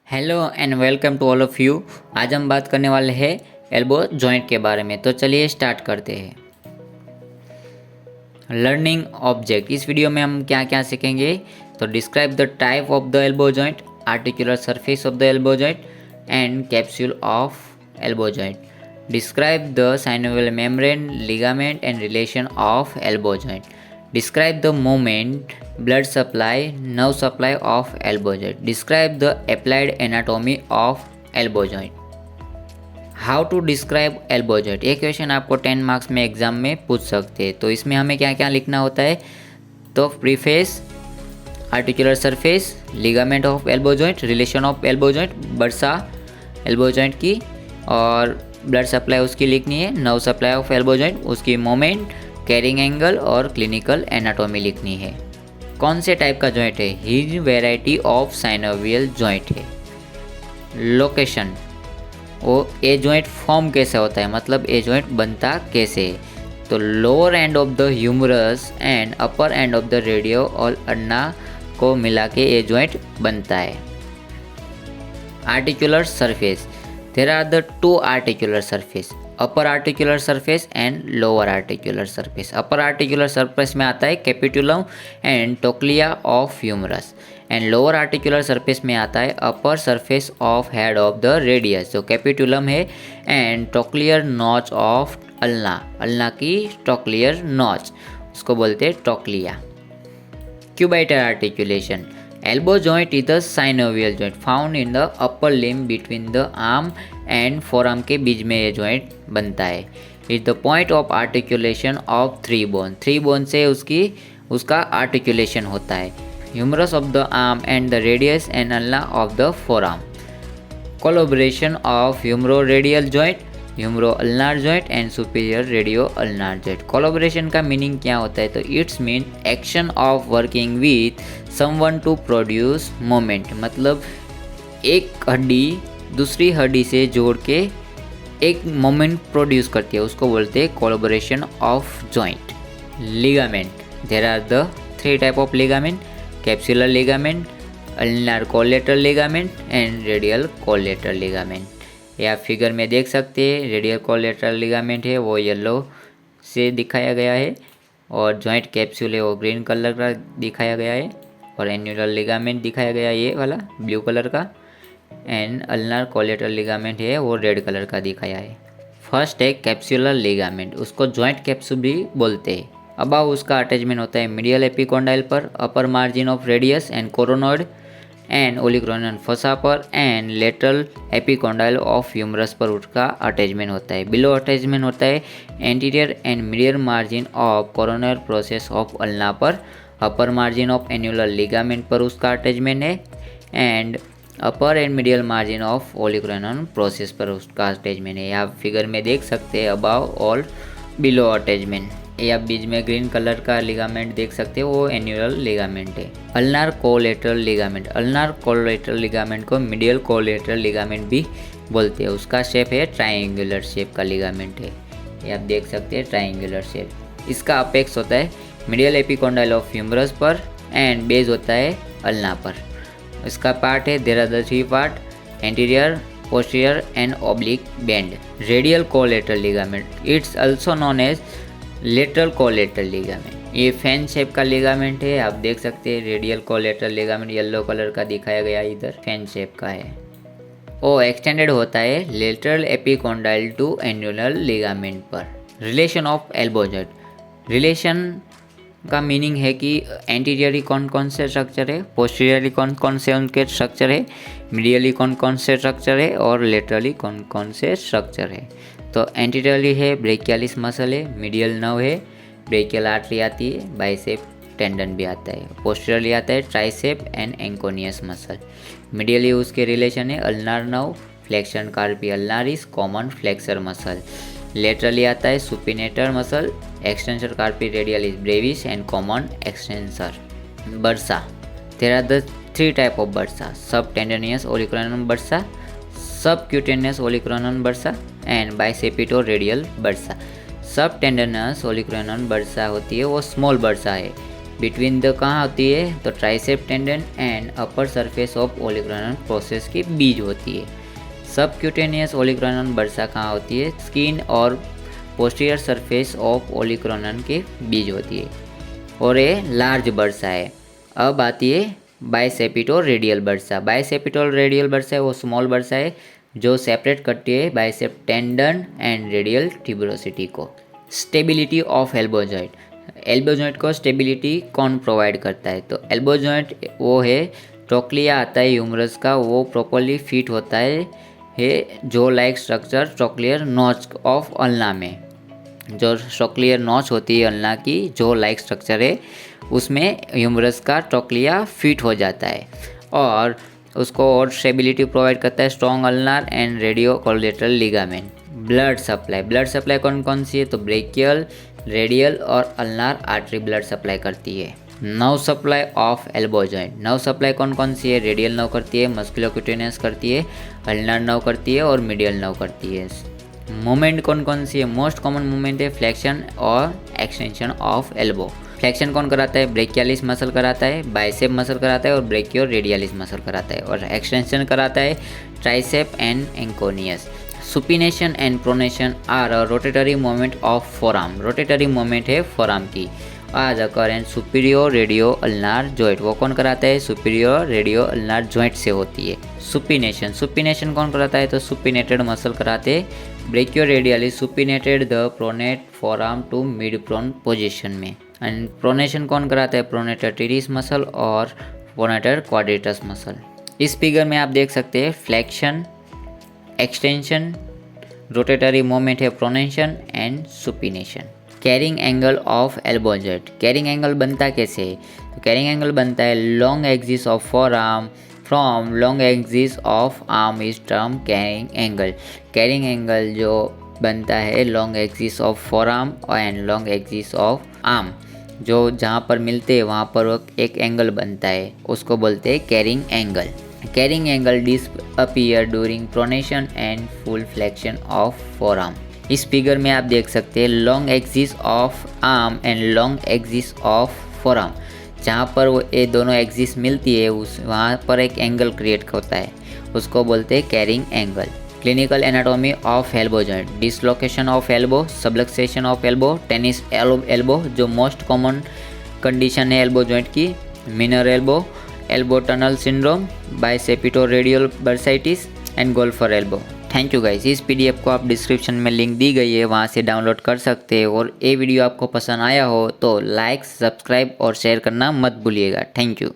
Hello and welcome to all of you. आज हम बात करने वाले हैं एल्बो जॉइंट के बारे में। तो चलिए स्टार्ट करते हैं। लर्निंग ऑब्जेक्ट, इस वीडियो में हम क्या क्या सीखेंगे। तो describe the type of the elbow joint, articular surface of the elbow joint and capsule of elbow joint. Describe the synovial membrane, ligament and relation of elbow joint. Describe the movement, blood supply, nerve supply of elbow joint. Describe the applied anatomy of elbow joint. How to describe elbow joint? ये question आपको 10 marks में exam में पूछ सकते हैं। तो इसमें हमें क्या क्या लिखना होता है। तो preface, articular surface, ligament of elbow joint, relation of elbow joint, bursa elbow joint की, और ब्लड सप्लाई उसकी लिखनी है, nerve supply of elbow joint, उसकी मोमेंट, कैरिंग एंगल और क्लिनिकल एनाटॉमी लिखनी है। कौन से टाइप का जॉइंट है। His variety of synovial joint है। लोकेशन, वो ए जॉइंट फॉर्म कैसे होता है, मतलब ए जॉइंट बनता कैसे है। तो lower end of the humerus and upper end of the radio और अन्ना को मिला के ए जॉइंट बनता है। Articular surface, there are the two articular surface, upper articular surface and lower articular surface. Upper articular surface में आता है capitulum and trochlea of humerus, and lower articular surface में आता है upper surface of head of the radius, जो capitulum है, and trochlear notch of ulna, ulna की टोक्लियर notch, उसको बोलते हैं टोक्लिया। क्यूबाइटर articulation, elbow joint is the synovial joint found in the upper limb between the arm and forearm के बीच में ये joint बनता है। It's the point of articulation of three bone, three bone से उसका articulation होता है। Humerus of the arm and the radius and ulna of the forearm. Collaboration of humeroradial joint, humeroulnar joint and superior radioulnar joint. Collaboration का meaning क्या होता है। तो it's mean action of working with someone to produce moment, मतलब एक हड्डी दूसरी हड्डी से जोड़ के एक मोमेंट प्रोड्यूस करती है, उसको बोलते हैं collaboration of joint. Ligament, there are the three type of ligament, capsular ligament, ulnar collateral ligament and radial collateral ligament. ये आप फिगर में देख सकते हैं। रेडियल कोलेटरल लिगामेंट है वो येलो से दिखाया गया है, और जॉइंट कैप्सूल है वो ग्रीन कलर का दिखाया गया है, और एन्युलर लिगामेंट दिखाया गया है ये वाला ब्लू कलर का, एंड अल्नार कोलेटरल लिगामेंट है वो रेड कलर का दिखाया है। फर्स्ट है कैप्सुलर लिगामेंट, उसको जॉइंट कैप्सूल भी बोलते हैं। अबाव उसका अटैचमेंट होता है मीडियल एपिकोंडाइल पर, upper margin of radius and coronoid and olecranon fossa पर, and lateral epicondyle of humerus पर उसका अटैचमेंट होता है। बिलो अटैचमेंट होता है anterior and medial margin of coronoid process of ulna पर, upper margin of annular ligament पर उसका अटैचमेंट है, and upper end medial margin of olecranon process पर उसका अटैचमेंट है। आप फिगर में देख सकते हैं अबाव और बिलो अटैचमेंट। ये आप बीच में ग्रीन कलर का लिगामेंट देख सकते हो वो एन्युलर लिगामेंट है। Ulnar collateral ligament, ulnar collateral ligament को मिडियल कोलेटरल लिगामेंट भी बोलते हैं। उसका शेप है ट्राइंगुलर शेप का लिगामेंट है, ये आप देख सकते हैं ट्राइंगुलर शेप। इसका अपेक्स होता है मिडियल एपिकोंडाइल ऑफ ह्यूमरस पर, एंड बेस होता है अल्ना पर। इसका पार्ट है there are the three part, anterior, posterior and oblique band. Radial collateral ligament, it's also known as lateral collateral ligament, ये फैन शेप का लिगामेंट है। आप देख सकते हैं radial collateral ligament yellow colour का दिखाया गया इधर फैन शेप का है। वो एक्सटेंडेड होता है lateral epicondyle to annular ligament पर। Relation of elbow joint, relation का मीनिंग है कि एंटीरियरली कौन कौन से स्ट्रक्चर है, पोस्टीरियरली कौन कौन से उनके स्ट्रक्चर है, मीडियली कौन कौन से स्ट्रक्चर है, और लेटरली कौन कौन से स्ट्रक्चर है। तो एंटीरियरली है ब्रेकियालिस मसल है, मीडियल नर्व है, ब्रेकियल आर्टरी आती है, बाइसेप टेंडन भी आता है। पोस्टीरियरली आता है tricep and anconeus muscle. Medially उसके रिलेशन है ulnar nerve, flexion carpi ulnaris, common flexor muscle. Laterally आता है supinator muscle, extensor carpi radialis brevis and common extensor. Bursa, there are the three type of bursa, subtendinous olecranon bursa, subcutaneous olecranon bursa and bicipitoradial bursa. Subtendinous olecranon bursa होती है वो small bursa है, between the कहाँ होती है, तो tricep tendon and upper surface of olecranon process के बीच होती है। सबक्यूटेनियस ओलिग्रेनल बर्सा कहाँ होती है, स्किन और पोस्टीरियर सरफेस ऑफ ओलिग्रेनल के बीच होती है और ये लार्ज बर्सा है। अब आती है bicipitoradial bursa. Bicipitoradial bursa है वो स्मॉल बर्सा है जो सेपरेट करती है bicep tendon and radial tuberosity को। Stability of elbow joint, elbow joint को स्टेबिलिटी कौन प्रोवाइड करता है, तो एल्बो जॉइंट वो है ट्रोक्लिया आता है ह्यूमरस का, वो प्रॉपरली फिट होता है जो like structure trochlear notch of ulna में। जो ट्रोक्लियर नॉच होती है अल्ना की, जो लाइक स्ट्रक्चर है उसमें ह्यूमरस का ट्रोक्लिया फिट हो जाता है और उसको और स्टेबिलिटी प्रोवाइड करता है strong ulnar and radio collateral ligament. Blood supply, blood supply कौन कौन सी है, तो ब्रेकियल, रेडियल और अल्नार आर्टरी ब्लड सप्लाई करती है। Nerve supply of elbow joint, nerve supply कौन कौन सी है, रेडियल नर्व करती है, मस्कुलोक्यूटेनियस करती है, अल्नार नर्व करती है और मीडियल नर्व करती है। मूवमेंट कौन कौन सी है, मोस्ट कॉमन मूवमेंट है फ्लेक्शन और एक्सटेंशन ऑफ एल्बो। फ्लेक्शन कौन कराता है, ब्रेकियालिस मसल कराता है, बाइसेप मसल कराता है और ब्रेकियो रेडियलिस मसल कराता है और एक्सटेंशन कराता है tricep and anconeus. Supination and pronation are a rotatory movement of forearm, rotatory movement है फोरआर्म की। आज अकर and superior radioulnar joint, वो कौन कराता है, सुपीरियर रेडियो अल्नार जॉइंट से होती है। सुपिनेशन, सुपिनेशन कौन कराता है, तो सुपिनेटेड मसल कराते हैं, brachioradialis supinated the pronate forearm to mid prone position में। एंड प्रोनेशन कौन कराता है, प्रोनेटर टेरिस मसल और प्रोनेटर क्वाड्रेटस मसल। इस फिगर में आप देख सकते हैं फ्लेक्शन, एक्सटेंशन, रोटेटरी मूवमेंट है pronation and supination. Carrying angle of elbow joint, carrying angle बनता कैसे है, तो कैरिंग एंगल बनता है long axis of forearm from long axis of arm is term carrying angle. Carrying angle जो बनता है long axis of forearm and long axis of arm, जो जहाँ पर मिलते हैं वहाँ पर एक एंगल बनता है, उसको बोलते हैं carrying angle. Carrying angle disappear during pronation and full flexion of forearm. इस फिगर में आप देख सकते हैं long axis of arm and long axis of forearm, जहाँ पर वो ये दोनों एक्सिस मिलती है उस वहाँ पर एक एंगल क्रिएट होता है, उसको बोलते हैं carrying angle. Clinical anatomy of elbow joint, dislocation of elbow, subluxation of elbow, tennis elbow जो मोस्ट कॉमन कंडीशन है एल्बो जॉइंट की, miner elbow, elbow tunnel syndrome, bicipitoradial bursitis and golfer elbow. Thank you guys, इस PDF को आप description में link दी गई है, वहाँ से डाउनलोड कर सकते हैं और ये वीडियो आपको पसंद आया हो तो लाइक, सब्सक्राइब और शेयर करना मत भूलिएगा। Thank you.